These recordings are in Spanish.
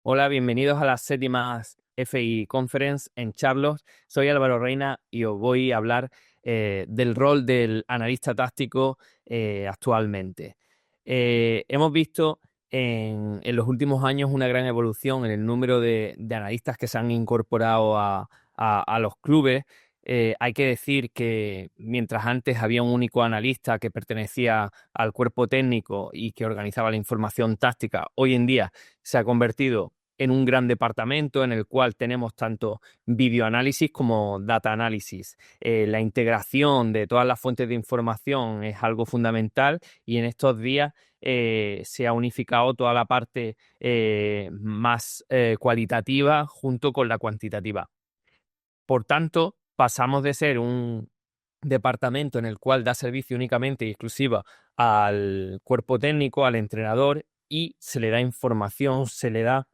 Hola, bienvenidos a las séptimas FI Conference en Charlotte. Soy Álvaro Reina y os voy a hablar del rol del analista táctico actualmente. Hemos visto en los últimos años una gran evolución en el número de analistas que se han incorporado a los clubes. Hay que decir que mientras antes había un único analista que pertenecía al cuerpo técnico y que organizaba la información táctica, hoy en día se ha convertido en un gran departamento en el cual tenemos tanto videoanálisis como data análisis. La integración de todas las fuentes de información es algo fundamental y en estos días se ha unificado toda la parte más cualitativa junto con la cuantitativa. Por tanto, pasamos de ser un departamento en el cual da servicio únicamente y exclusiva al cuerpo técnico, al entrenador, y se le da información, se le da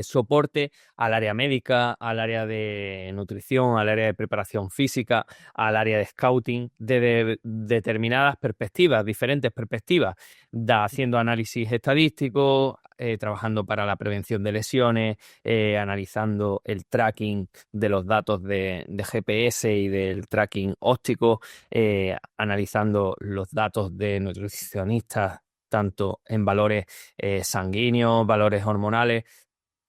soporte al área médica, al área de nutrición, al área de preparación física, al área de scouting, de determinadas perspectivas, diferentes perspectivas, haciendo análisis estadístico, trabajando para la prevención de lesiones, analizando el tracking de los datos de GPS y del tracking óptico, analizando los datos de nutricionistas tanto en valores sanguíneos, valores hormonales,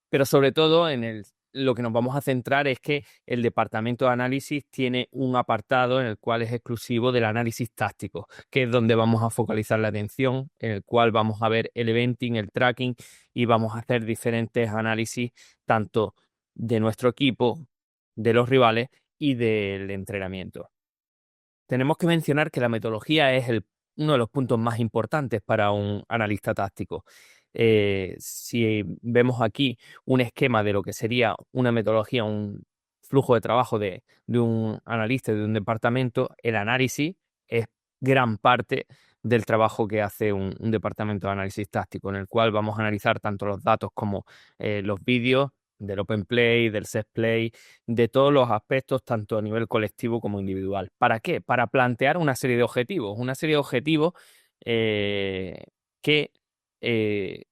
pero sobre todo lo que nos vamos a centrar es que el departamento de análisis tiene un apartado en el cual es exclusivo del análisis táctico, que es donde vamos a focalizar la atención, en el cual vamos a ver el eventing, el tracking y vamos a hacer diferentes análisis tanto de nuestro equipo, de los rivales y del entrenamiento. Tenemos que mencionar que la metodología es uno de los puntos más importantes para un analista táctico. Si vemos aquí un esquema de lo que sería una metodología, un flujo de trabajo de un analista de un departamento, el análisis es gran parte del trabajo que hace un departamento de análisis táctico, en el cual vamos a analizar tanto los datos como los vídeos del Open Play, del Set Play, de todos los aspectos, tanto a nivel colectivo como individual. ¿Para qué? Para plantear una serie de objetivos eh, que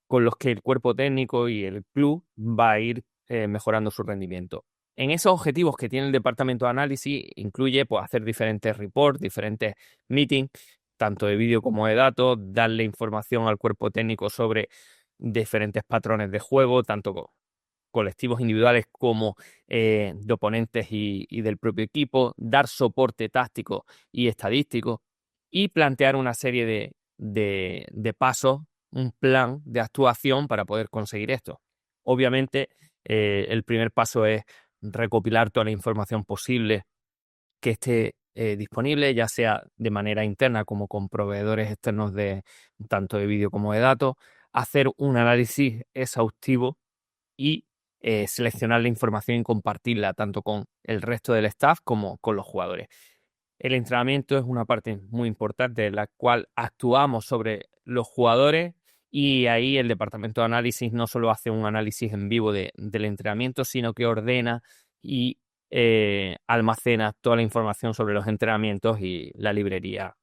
con los que el cuerpo técnico y el club va a ir mejorando su rendimiento. En esos objetivos que tiene el departamento de análisis incluye pues, hacer diferentes reports, diferentes meetings, tanto de vídeo como de datos, darle información al cuerpo técnico sobre diferentes patrones de juego, tanto colectivos individuales como de oponentes y del propio equipo, dar soporte táctico y estadístico y plantear una serie de pasos, un plan de actuación para poder conseguir esto. Obviamente, el primer paso es recopilar toda la información posible que esté disponible, ya sea de manera interna como con proveedores externos de tanto de vídeo como de datos, hacer un análisis exhaustivo y seleccionar la información y compartirla tanto con el resto del staff como con los jugadores. El entrenamiento es una parte muy importante de la cual actuamos sobre los jugadores y ahí el departamento de análisis no solo hace un análisis en vivo del entrenamiento, sino que ordena y almacena toda la información sobre los entrenamientos y la librería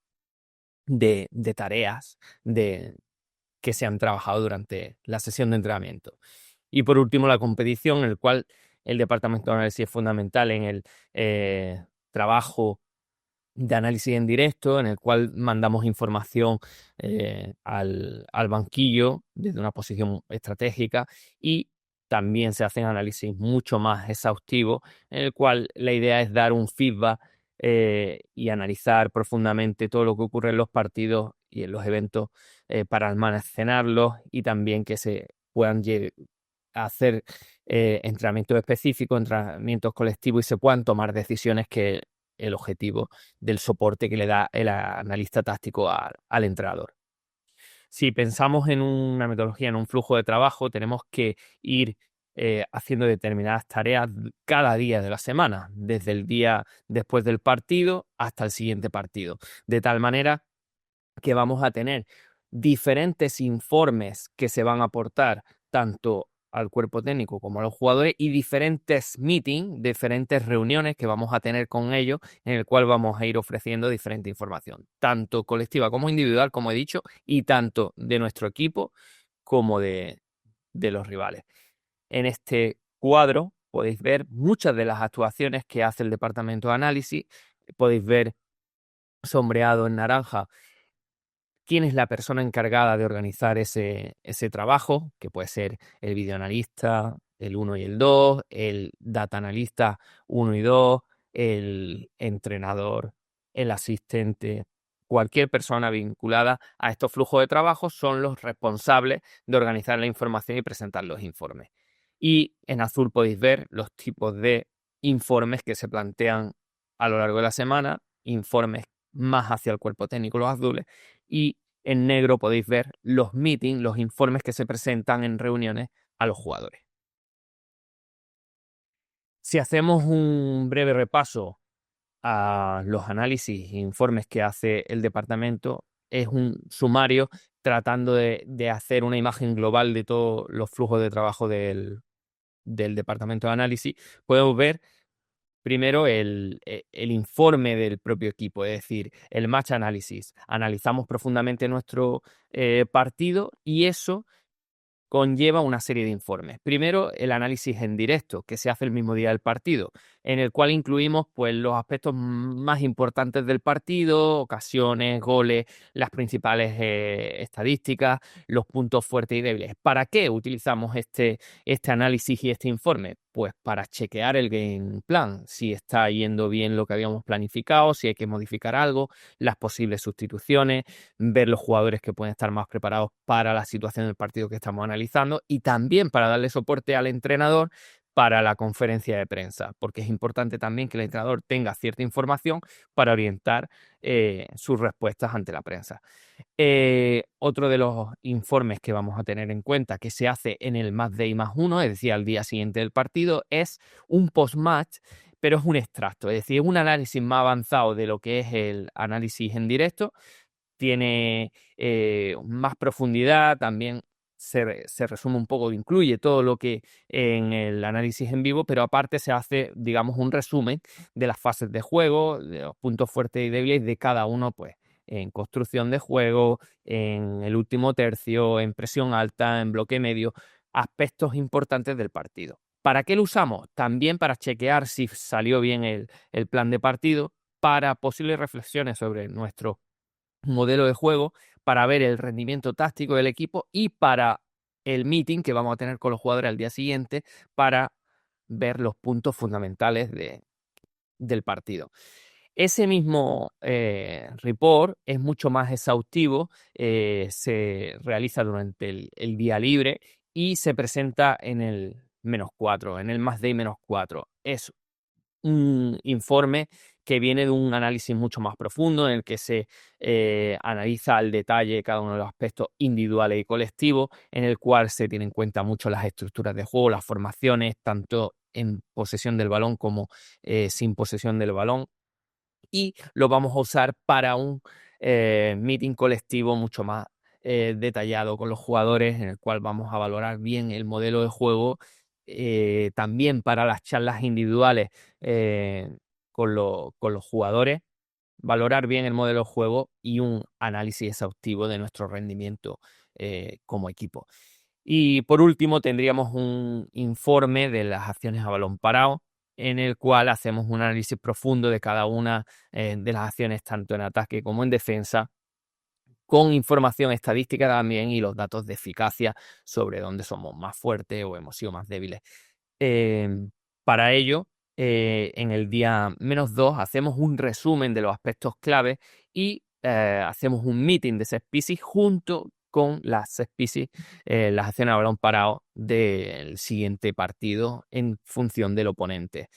de tareas que se han trabajado durante la sesión de entrenamiento. Y por último, la competición, en el cual el departamento de análisis es fundamental en el trabajo de análisis en directo, en el cual mandamos información al banquillo desde una posición estratégica y también se hacen análisis mucho más exhaustivos, en el cual la idea es dar un feedback y analizar profundamente todo lo que ocurre en los partidos y en los eventos para almacenarlos y también que se puedan hacer entrenamientos específicos, entrenamientos colectivos y se puedan tomar decisiones que el objetivo del soporte que le da el analista táctico al entrenador. Si pensamos en una metodología, en un flujo de trabajo, tenemos que ir haciendo determinadas tareas cada día de la semana, desde el día después del partido hasta el siguiente partido, de tal manera que vamos a tener diferentes informes que se van a aportar tanto al cuerpo técnico como a los jugadores y diferentes meetings, diferentes reuniones que vamos a tener con ellos en el cual vamos a ir ofreciendo diferente información, tanto colectiva como individual, como he dicho, y tanto de nuestro equipo como de los rivales. En este cuadro podéis ver muchas de las actuaciones que hace el departamento de análisis. Podéis ver sombreado en naranja quién es la persona encargada de organizar ese trabajo, que puede ser el videoanalista, el 1 y el 2, el data analista 1 y 2, el entrenador, el asistente. Cualquier persona vinculada a estos flujos de trabajo son los responsables de organizar la información y presentar los informes. Y en azul podéis ver los tipos de informes que se plantean a lo largo de la semana, informes más hacia el cuerpo técnico, los azules, y en negro podéis ver los meetings, los informes que se presentan en reuniones a los jugadores. Si hacemos un breve repaso a los análisis e informes que hace el departamento, es un sumario tratando de hacer una imagen global de todos los flujos de trabajo del departamento de análisis. Podemos ver primero el informe del propio equipo, es decir, el match analysis. Analizamos profundamente nuestro partido y eso conlleva una serie de informes. Primero, el análisis en directo, que se hace el mismo día del partido, en el cual incluimos pues, los aspectos más importantes del partido, ocasiones, goles, las principales estadísticas, los puntos fuertes y débiles. ¿Para qué utilizamos este análisis y este informe? Pues para chequear el game plan, si está yendo bien lo que habíamos planificado, si hay que modificar algo, las posibles sustituciones, ver los jugadores que pueden estar más preparados para la situación del partido que estamos analizando y también para darle soporte al entrenador para la conferencia de prensa, porque es importante también que el entrenador tenga cierta información para orientar sus respuestas ante la prensa. Otro de los informes que vamos a tener en cuenta que se hace en el match day más uno, es decir, al día siguiente del partido, es un post-match, pero es un extracto, es decir, un análisis más avanzado de lo que es el análisis en directo, tiene más profundidad, también se resume un poco, incluye todo lo que en el análisis en vivo, pero aparte se hace, digamos, un resumen de las fases de juego, de los puntos fuertes y débiles de cada uno, pues en construcción de juego, en el último tercio, en presión alta, en bloque medio, aspectos importantes del partido. ¿Para qué lo usamos? También para chequear si salió bien el plan de partido, para posibles reflexiones sobre nuestro modelo de juego, para ver el rendimiento táctico del equipo y para el meeting que vamos a tener con los jugadores al día siguiente para ver los puntos fundamentales del partido. Ese mismo report es mucho más exhaustivo, se realiza durante el día libre y se presenta en el -4, en el más day -4. Es un informe que viene de un análisis mucho más profundo en el que se analiza al detalle cada uno de los aspectos individuales y colectivos, en el cual se tienen en cuenta mucho las estructuras de juego, las formaciones, tanto en posesión del balón como sin posesión del balón, y lo vamos a usar para un meeting colectivo mucho más detallado con los jugadores, en el cual vamos a valorar bien el modelo de juego, también para las charlas individuales con los jugadores, valorar bien el modelo de juego y un análisis exhaustivo de nuestro rendimiento como equipo. Y por último tendríamos un informe de las acciones a balón parado, en el cual hacemos un análisis profundo de cada una de las acciones, tanto en ataque como en defensa, con información estadística también y los datos de eficacia sobre dónde somos más fuertes o hemos sido más débiles. Para ello, en el día -2 hacemos un resumen de los aspectos clave y hacemos un meeting de set pieces junto con las set pieces, las acciones a balón parado del siguiente partido en función del oponente.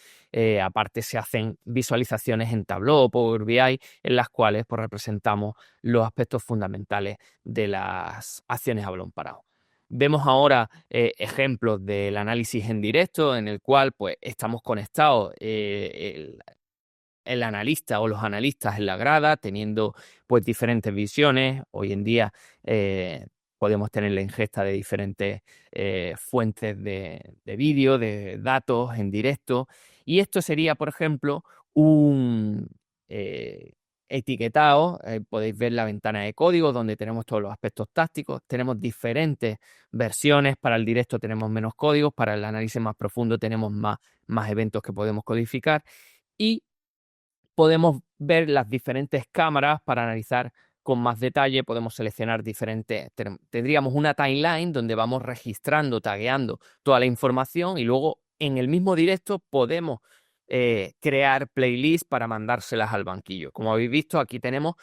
Aparte se hacen visualizaciones en Tableau o Power BI en las cuales pues, representamos los aspectos fundamentales de las acciones a balón parado. Vemos ahora ejemplos del análisis en directo en el cual pues, estamos conectados el analista o los analistas en la grada teniendo pues, diferentes visiones. Hoy en día podemos tener la ingesta de diferentes fuentes de vídeo, de datos en directo. Y esto sería, por ejemplo, un etiquetados. Podéis ver la ventana de código donde tenemos todos los aspectos tácticos. Tenemos diferentes versiones. Para el directo tenemos menos códigos, para el análisis más profundo tenemos más eventos que podemos codificar. Y podemos ver las diferentes cámaras para analizar con más detalle. Podemos seleccionar diferentes, tendríamos una timeline donde vamos registrando, tagueando toda la información, y luego en el mismo directo podemos crear playlists para mandárselas al banquillo. Como habéis visto, aquí tenemos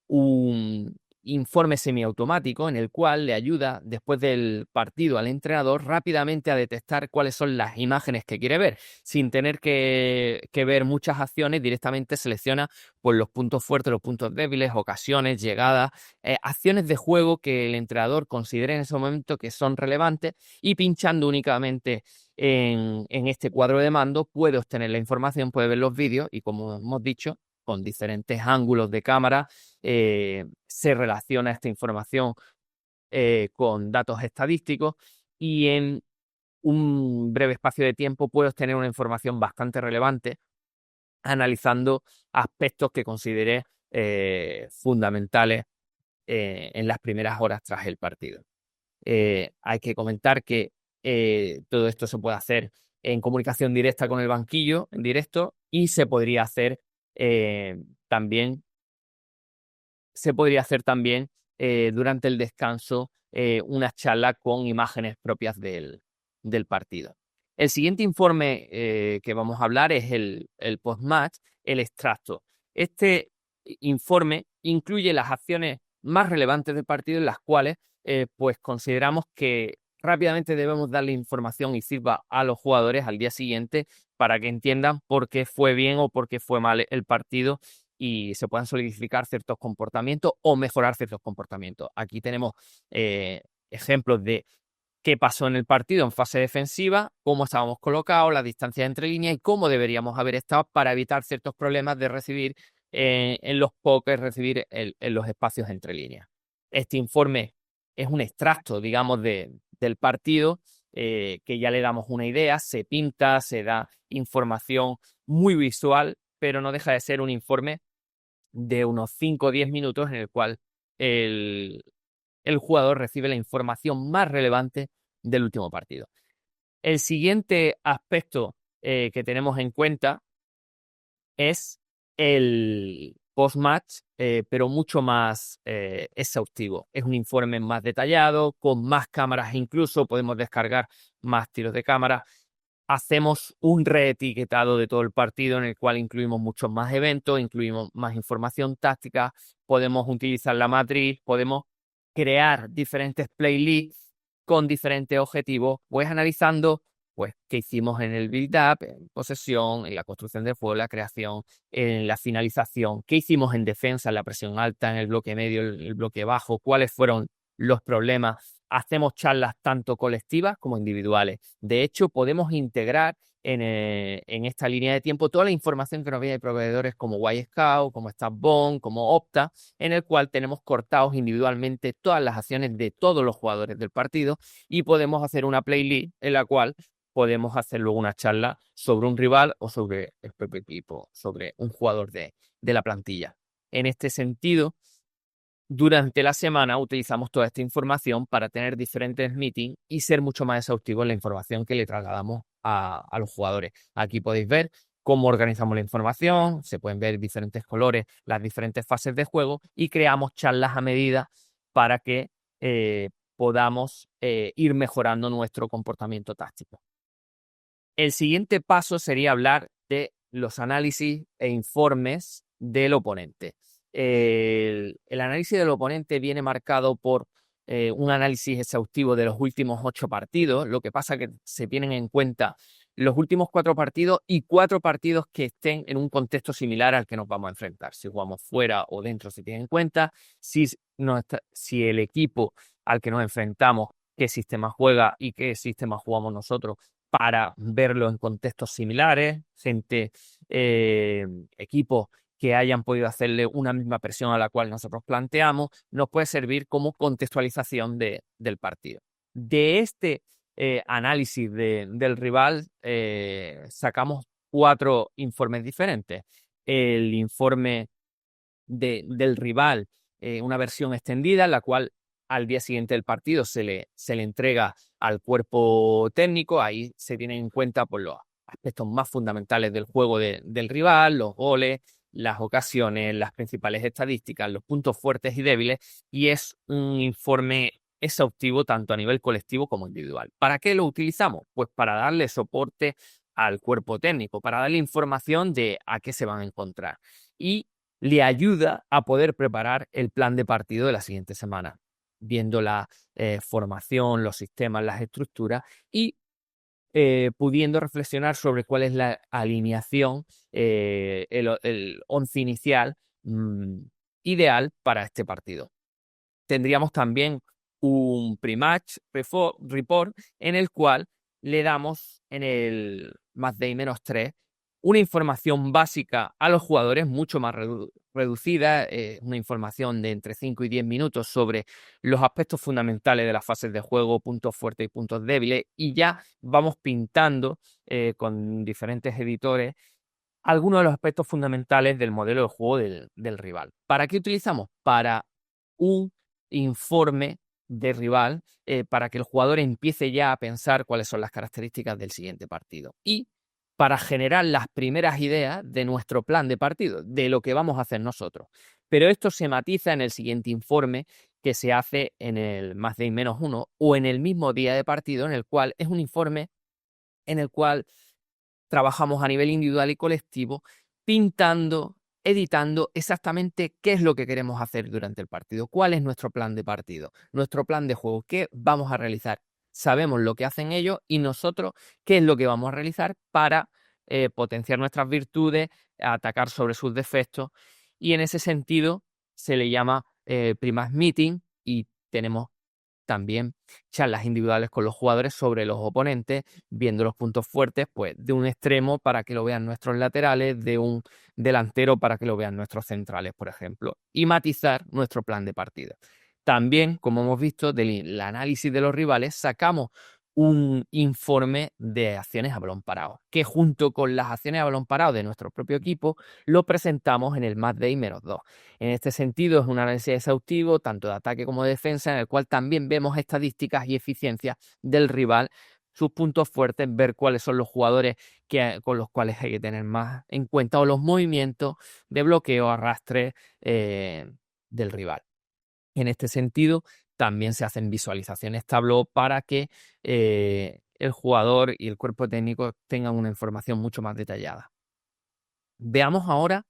un informe semiautomático en el cual le ayuda después del partido al entrenador rápidamente a detectar cuáles son las imágenes que quiere ver. Sin tener que ver muchas acciones, directamente selecciona pues, los puntos fuertes, los puntos débiles, ocasiones, llegadas, acciones de juego que el entrenador considere en ese momento que son relevantes, y pinchando únicamente en este cuadro de mando puede obtener la información, puede ver los vídeos y, como hemos dicho, con diferentes ángulos de cámara se relaciona esta información con datos estadísticos, y en un breve espacio de tiempo puede obtener una información bastante relevante analizando aspectos que considere fundamentales en las primeras horas tras el partido. Hay que comentar que todo esto se puede hacer en comunicación directa con el banquillo, en directo, y también se podría hacer también durante el descanso una charla con imágenes propias del partido. El siguiente informe que vamos a hablar es el post-match, el extracto. Este informe incluye las acciones más relevantes del partido, en las cuales pues consideramos que rápidamente debemos darle información y feedback a los jugadores al día siguiente para que entiendan por qué fue bien o por qué fue mal el partido, y se puedan solidificar ciertos comportamientos o mejorar ciertos comportamientos. Aquí tenemos ejemplos de qué pasó en el partido en fase defensiva, cómo estábamos colocados, la distancia entre líneas y cómo deberíamos haber estado para evitar ciertos problemas de recibir en los pokers, recibir en los espacios entre líneas. Este informe es un extracto, digamos, del partido que ya le damos una idea, se pinta, se da información muy visual, pero no deja de ser un informe de unos 5 o 10 minutos en el cual el, el jugador recibe la información más relevante del último partido. El siguiente aspecto que tenemos en cuenta es el post-match, pero mucho más exhaustivo. Es un informe más detallado, con más cámaras, incluso podemos descargar más tiros de cámara. Hacemos un reetiquetado de todo el partido en el cual incluimos muchos más eventos, incluimos más información táctica, podemos utilizar la matriz, podemos crear diferentes playlists con diferentes objetivos, pues analizando pues qué hicimos en el build-up, en posesión, en la construcción de juego, la creación, en la finalización, qué hicimos en defensa, en la presión alta, en el bloque medio, el bloque bajo, cuáles fueron los problemas. Hacemos charlas tanto colectivas como individuales. De hecho, podemos integrar en esta línea de tiempo toda la información que nos viene de proveedores como YScout, como StatBomb, como Opta, en el cual tenemos cortados individualmente todas las acciones de todos los jugadores del partido, y podemos hacer una playlist en la cual podemos hacer luego una charla sobre un rival o sobre el propio equipo, sobre un jugador de la plantilla. En este sentido, durante la semana utilizamos toda esta información para tener diferentes meetings y ser mucho más exhaustivos en la información que le trasladamos a los jugadores. Aquí podéis ver cómo organizamos la información, se pueden ver diferentes colores, las diferentes fases de juego, y creamos charlas a medida para que podamos ir mejorando nuestro comportamiento táctico. El siguiente paso sería hablar de los análisis e informes del oponente. El análisis del oponente viene marcado por un análisis exhaustivo de los últimos 8 partidos. Lo que pasa es que se tienen en cuenta los últimos 4 partidos y 4 partidos que estén en un contexto similar al que nos vamos a enfrentar. Si jugamos fuera o dentro se tiene en cuenta. Si el equipo al que nos enfrentamos, qué sistema juega y qué sistema jugamos nosotros, para verlo en contextos similares, equipos que hayan podido hacerle una misma presión a la cual nosotros planteamos, nos puede servir como contextualización del partido. De este análisis del rival sacamos 4 informes diferentes. el informe del rival, una versión extendida, en la cual al día siguiente del partido se le entrega al cuerpo técnico. Ahí se tienen en cuenta pues, los aspectos más fundamentales del juego del rival, los goles, las ocasiones, las principales estadísticas, los puntos fuertes y débiles, y es un informe exhaustivo tanto a nivel colectivo como individual. ¿Para qué lo utilizamos? Pues para darle soporte al cuerpo técnico, para darle información de a qué se van a encontrar. Y le ayuda a poder preparar el plan de partido de la siguiente semana, viendo la formación, los sistemas, las estructuras y pudiendo reflexionar sobre cuál es la alineación, el once inicial ideal para este partido. Tendríamos también un pre-match report en el cual le damos en el más de y menos 3 una información básica a los jugadores mucho más reducida, una información de entre 5 y 10 minutos sobre los aspectos fundamentales de las fases de juego, puntos fuertes y puntos débiles, y ya vamos pintando con diferentes editores algunos de los aspectos fundamentales del modelo de juego del rival. ¿Para qué utilizamos? Para un informe de rival, para que el jugador empiece ya a pensar cuáles son las características del siguiente partido. Y para generar las primeras ideas de nuestro plan de partido, de lo que vamos a hacer nosotros. Pero esto se matiza en el siguiente informe que se hace en el más de y menos 1 o en el mismo día de partido, en el cual es un informe en el cual trabajamos a nivel individual y colectivo, pintando, editando exactamente qué es lo que queremos hacer durante el partido, cuál es nuestro plan de partido, nuestro plan de juego, qué vamos a realizar. Sabemos lo que hacen ellos y nosotros qué es lo que vamos a realizar para potenciar nuestras virtudes, atacar sobre sus defectos. Y en ese sentido se le llama Primas Meeting y tenemos también charlas individuales con los jugadores sobre los oponentes, viendo los puntos fuertes, pues de un extremo para que lo vean nuestros laterales, de un delantero para que lo vean nuestros centrales, por ejemplo, y matizar nuestro plan de partida. También, como hemos visto, del análisis de los rivales, sacamos un informe de acciones a balón parado, que junto con las acciones a balón parado de nuestro propio equipo, lo presentamos en el más de y menos 2. En este sentido, es un análisis exhaustivo, tanto de ataque como de defensa, en el cual también vemos estadísticas y eficiencias del rival, sus puntos fuertes, ver cuáles son los jugadores con los cuales hay que tener más en cuenta, o los movimientos de bloqueo, arrastre del rival. En este sentido, también se hacen visualizaciones Tableau para que el jugador y el cuerpo técnico tengan una información mucho más detallada. Veamos ahora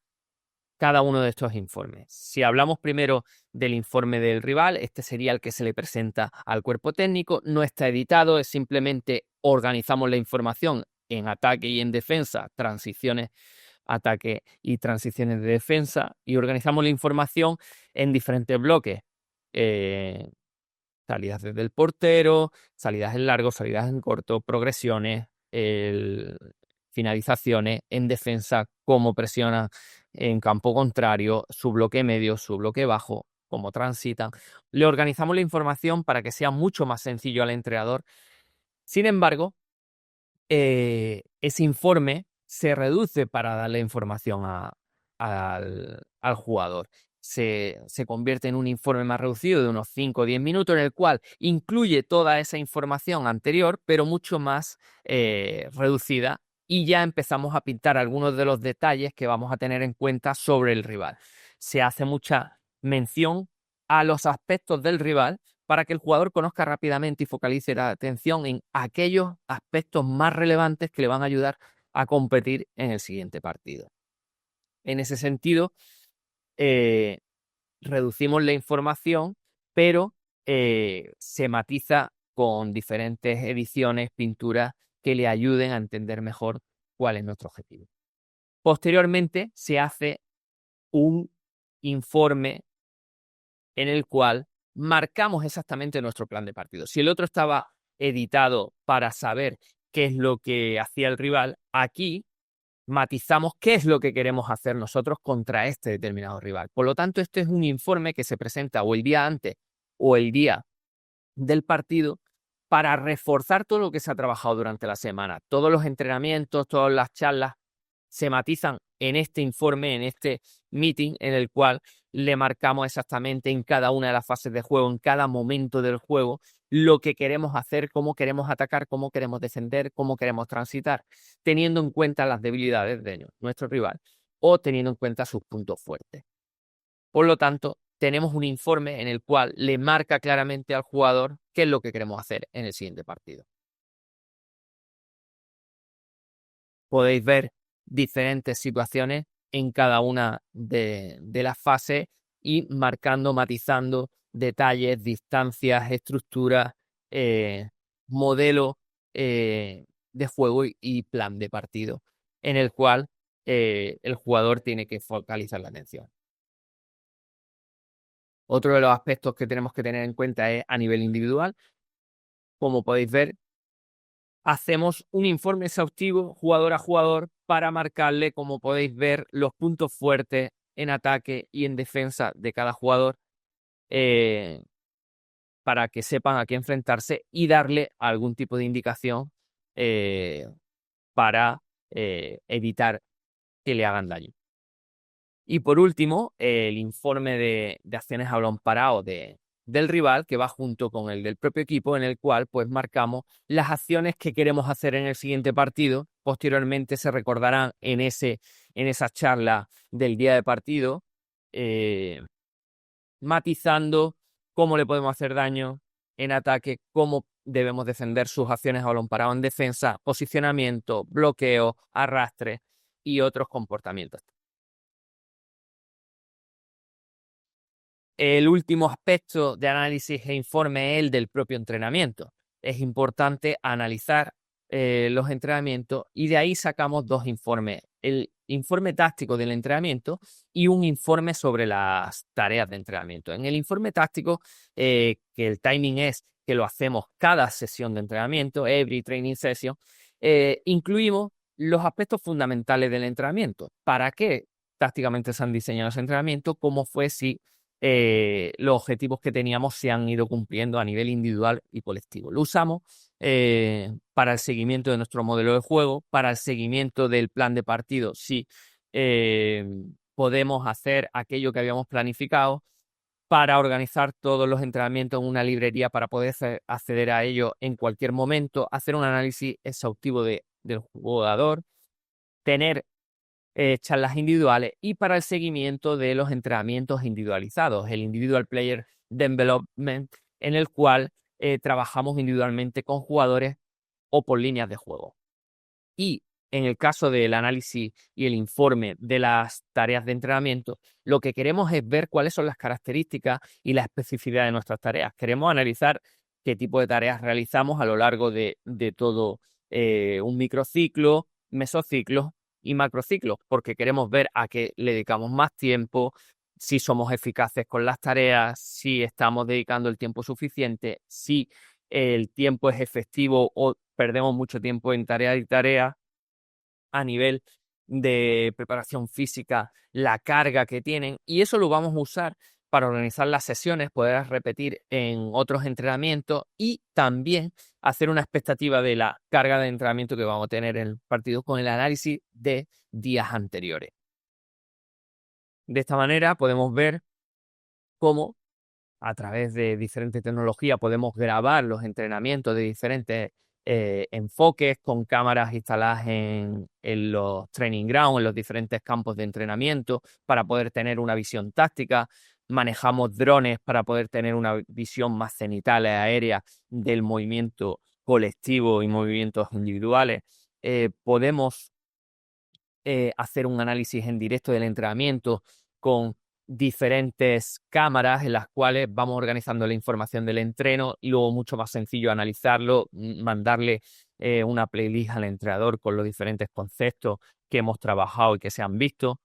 cada uno de estos informes. Si hablamos primero del informe del rival, este sería el que se le presenta al cuerpo técnico. No está editado, es simplemente organizamos la información en ataque y en defensa, transiciones, ataque y transiciones de defensa, y organizamos la información en diferentes bloques. Salidas desde el portero, salidas en largo, salidas en corto, progresiones, finalizaciones en defensa, cómo presiona en campo contrario, su bloque medio, su bloque bajo, cómo transitan. Le organizamos la información para que sea mucho más sencillo al entrenador. Sin embargo, ese informe se reduce para darle información al jugador. Se convierte en un informe más reducido de unos 5 o 10 minutos, en el cual incluye toda esa información anterior, pero mucho más reducida, y ya empezamos a pintar algunos de los detalles que vamos a tener en cuenta sobre el rival. Se hace mucha mención a los aspectos del rival para que el jugador conozca rápidamente y focalice la atención en aquellos aspectos más relevantes que le van a ayudar a competir en el siguiente partido. En ese sentido, reducimos la información, pero se matiza con diferentes ediciones, pinturas que le ayuden a entender mejor cuál es nuestro objetivo. Posteriormente, se hace un informe en el cual marcamos exactamente nuestro plan de partido. Si el otro estaba editado para saber qué es lo que hacía el rival, aquí matizamos qué es lo que queremos hacer nosotros contra este determinado rival. Por lo tanto, este es un informe que se presenta o el día antes o el día del partido para reforzar todo lo que se ha trabajado durante la semana, todos los entrenamientos, todas las charlas se matizan en este informe, en este meeting, en el cual le marcamos exactamente en cada una de las fases de juego, en cada momento del juego, lo que queremos hacer, cómo queremos atacar, cómo queremos defender, cómo queremos transitar, teniendo en cuenta las debilidades de nuestro rival o teniendo en cuenta sus puntos fuertes. Por lo tanto, tenemos un informe en el cual le marca claramente al jugador qué es lo que queremos hacer en el siguiente partido. Podéis ver diferentes situaciones en cada una de las fases y marcando, matizando detalles, distancias, estructuras, modelo de juego y plan de partido en el cual el jugador tiene que focalizar la atención. Otro de los aspectos que tenemos que tener en cuenta es a nivel individual. Como podéis ver, hacemos un informe exhaustivo jugador a jugador para marcarle, como podéis ver, los puntos fuertes en ataque y en defensa de cada jugador eh, para que sepan a qué enfrentarse y darle algún tipo de indicación para evitar que le hagan daño. Y por último, el informe de acciones a balón parado del rival, que va junto con el del propio equipo, en el cual pues marcamos las acciones que queremos hacer en el siguiente partido. Posteriormente se recordarán en esa charla del día de partido, matizando cómo le podemos hacer daño en ataque, cómo debemos defender sus acciones a balón parado en defensa, posicionamiento, bloqueo, arrastre y otros comportamientos. El último aspecto de análisis e informe es el del propio entrenamiento. Es importante analizar los entrenamientos y de ahí sacamos dos informes. El informe táctico del entrenamiento y un informe sobre las tareas de entrenamiento. En el informe táctico, que el timing es que lo hacemos cada sesión de entrenamiento, every training session, incluimos los aspectos fundamentales del entrenamiento. ¿Para qué tácticamente se han diseñado los entrenamientos? ¿Cómo fue si los objetivos que teníamos se han ido cumpliendo a nivel individual y colectivo? Lo usamos para el seguimiento de nuestro modelo de juego, para el seguimiento del plan de partido, si podemos hacer aquello que habíamos planificado, para organizar todos los entrenamientos en una librería para poder acceder a ello en cualquier momento, hacer un análisis exhaustivo del jugador, tener charlas individuales y para el seguimiento de los entrenamientos individualizados, el Individual Player Development, en el cual trabajamos individualmente con jugadores o por líneas de juego. Y en el caso del análisis y el informe de las tareas de entrenamiento, lo que queremos es ver cuáles son las características y la especificidad de nuestras tareas. Queremos analizar qué tipo de tareas realizamos a lo largo de todo un microciclo, mesociclo y macrociclos, porque queremos ver a qué le dedicamos más tiempo, si somos eficaces con las tareas, si estamos dedicando el tiempo suficiente, si el tiempo es efectivo o perdemos mucho tiempo en tarea y tarea. A nivel de preparación física, la carga que tienen, y eso lo vamos a usar para organizar las sesiones, poder repetir en otros entrenamientos y también hacer una expectativa de la carga de entrenamiento que vamos a tener en el partido con el análisis de días anteriores. De esta manera podemos ver cómo a través de diferentes tecnologías podemos grabar los entrenamientos de diferentes enfoques con cámaras instaladas en los training grounds, en los diferentes campos de entrenamiento para poder tener una visión táctica. Manejamos drones para poder tener una visión más cenital y aérea del movimiento colectivo y movimientos individuales. Podemos hacer un análisis en directo del entrenamiento con diferentes cámaras en las cuales vamos organizando la información del entreno y luego mucho más sencillo analizarlo, mandarle una playlist al entrenador con los diferentes conceptos que hemos trabajado y que se han visto,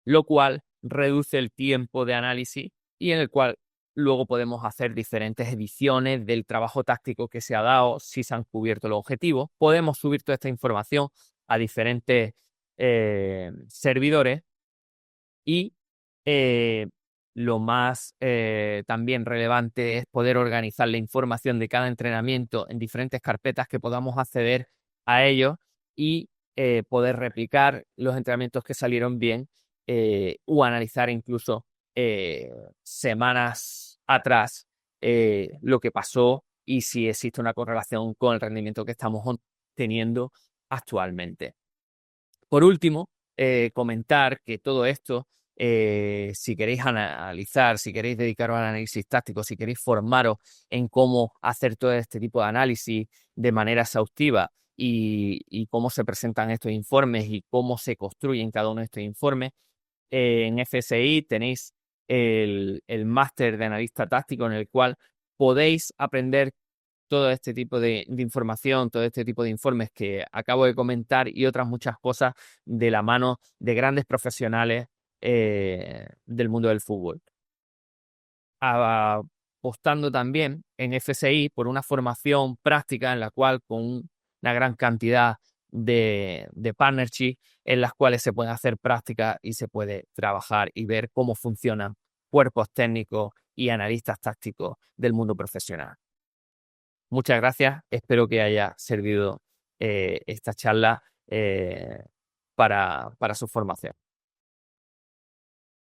lo cual reduce el tiempo de análisis y en el cual luego podemos hacer diferentes ediciones del trabajo táctico que se ha dado, si se han cubierto los objetivos. Podemos subir toda esta información a diferentes servidores y lo más también relevante es poder organizar la información de cada entrenamiento en diferentes carpetas que podamos acceder a ellos y poder replicar los entrenamientos que salieron bien o analizar incluso semanas atrás lo que pasó y si existe una correlación con el rendimiento que estamos teniendo actualmente. Por último, comentar que todo esto, si queréis analizar, si queréis dedicaros al análisis táctico, si queréis formaros en cómo hacer todo este tipo de análisis de manera exhaustiva y cómo se presentan estos informes y cómo se construyen cada uno de estos informes, en FSI tenéis el máster de analista táctico en el cual podéis aprender todo este tipo de información, todo este tipo de informes que acabo de comentar y otras muchas cosas de la mano de grandes profesionales del mundo del fútbol. Apostando también en FSI por una formación práctica en la cual con una gran cantidad de partnership en las cuales se puede hacer práctica y se puede trabajar y ver cómo funcionan cuerpos técnicos y analistas tácticos del mundo profesional. Muchas gracias, espero que haya servido esta charla para su formación.